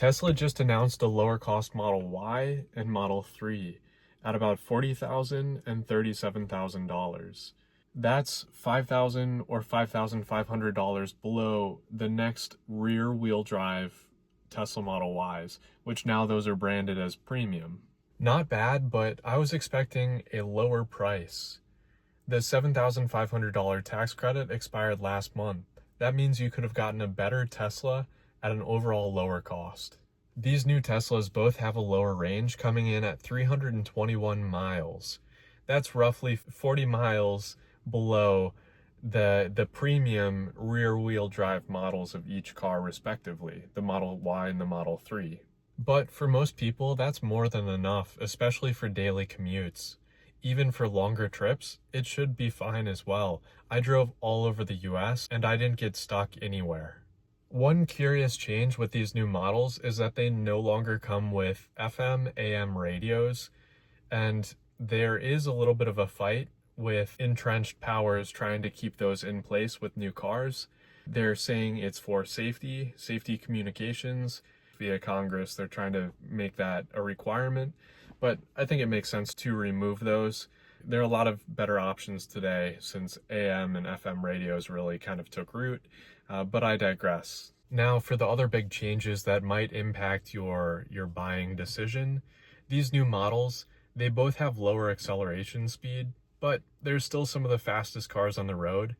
Tesla just announced a lower cost Model Y and Model 3 at about $40,000 and $37,000. That's $5,000 or $5,500 below the next rear-wheel drive Tesla Model Ys, which now those are branded as premium. Not bad, but I was expecting a lower price. The $7,500 tax credit expired last month. That means you could have gotten a better Tesla at an overall lower cost. These new Teslas both have a lower range, coming in at 321 miles. That's roughly 40 miles below the premium rear-wheel drive models of each car respectively, the Model Y and the Model 3. But for most people, that's more than enough, especially for daily commutes. Even for longer trips, it should be fine as well. I drove all over the US and I didn't get stuck anywhere. One curious change with these new models is that they no longer come with FM, AM radios, and there is a little bit of a fight with entrenched powers trying to keep those in place with new cars. They're saying it's for safety communications. Via Congress, they're trying to make that a requirement, but I think it makes sense to remove those. There are a lot of better options today since AM and FM radios really kind of took root, but I digress. Now for the other big changes that might impact your buying decision, these new models, they both have lower acceleration speed, but they're still some of the fastest cars on the road.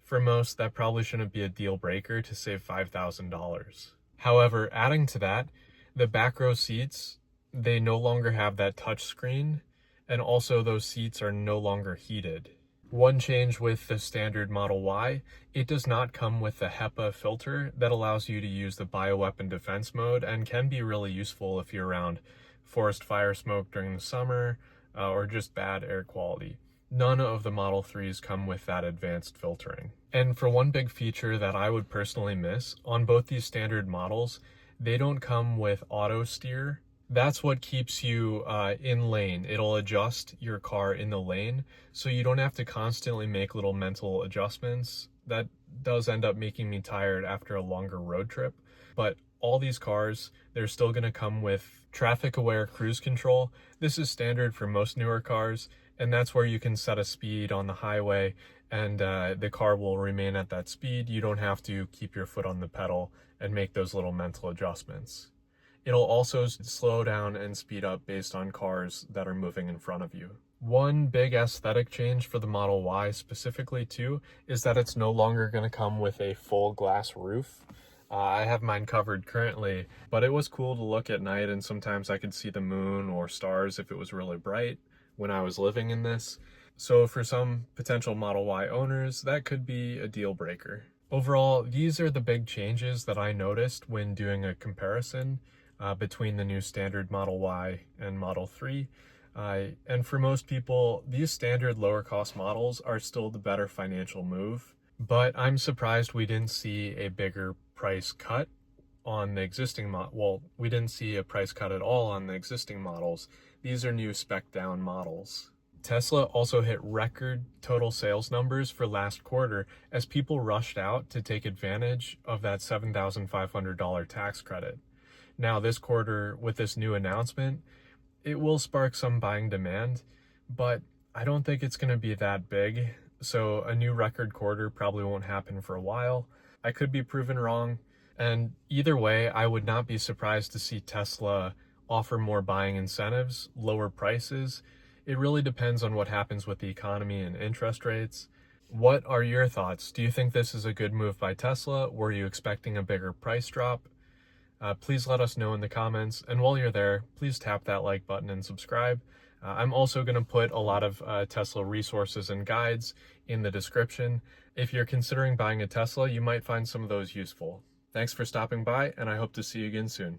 For most, that probably shouldn't be a deal breaker to save $5,000. However, adding to that, the back row seats, they no longer have that touch screen, and also those seats are no longer heated. One change with the standard Model Y, it does not come with the HEPA filter that allows you to use the bioweapon defense mode and can be really useful if you're around forest fire smoke during the summer or just bad air quality. None of the Model 3s come with that advanced filtering. And for one big feature that I would personally miss, on both these standard models, they don't come with auto steer. That's what keeps you in lane. It'll adjust your car in the lane, so you don't have to constantly make little mental adjustments. That does end up making me tired after a longer road trip. But all these cars, they're still going to come with traffic-aware cruise control. This is standard for most newer cars, and that's where you can set a speed on the highway and the car will remain at that speed. You don't have to keep your foot on the pedal and make those little mental adjustments. It'll also slow down and speed up based on cars that are moving in front of you. One big aesthetic change for the Model Y specifically too is that it's no longer going to come with a full glass roof. I have mine covered currently, but it was cool to look at night, and sometimes I could see the moon or stars if it was really bright when I was living in this. So for some potential Model Y owners, that could be a deal breaker. Overall, these are the big changes that I noticed when doing a comparison between the new standard Model Y and Model 3. And for most people, these standard lower cost models are still the better financial move. But I'm surprised we didn't see a bigger price cut on the existing we didn't see a price cut at all on the existing models. These are new spec down models. Tesla also hit record total sales numbers for last quarter as people rushed out to take advantage of that $7,500 tax credit. Now this quarter, with this new announcement, it will spark some buying demand, but I don't think it's going to be that big. So a new record quarter probably won't happen for a while. I could be proven wrong. And either way, I would not be surprised to see Tesla offer more buying incentives, lower prices. It really depends on what happens with the economy and interest rates. What are your thoughts? Do you think this is a good move by Tesla? Were you expecting a bigger price drop? Please let us know in the comments. And while you're there, please tap that like button and subscribe. I'm also going to put a lot of Tesla resources and guides in the description. If you're considering buying a Tesla, you might find some of those useful. Thanks for stopping by, and I hope to see you again soon.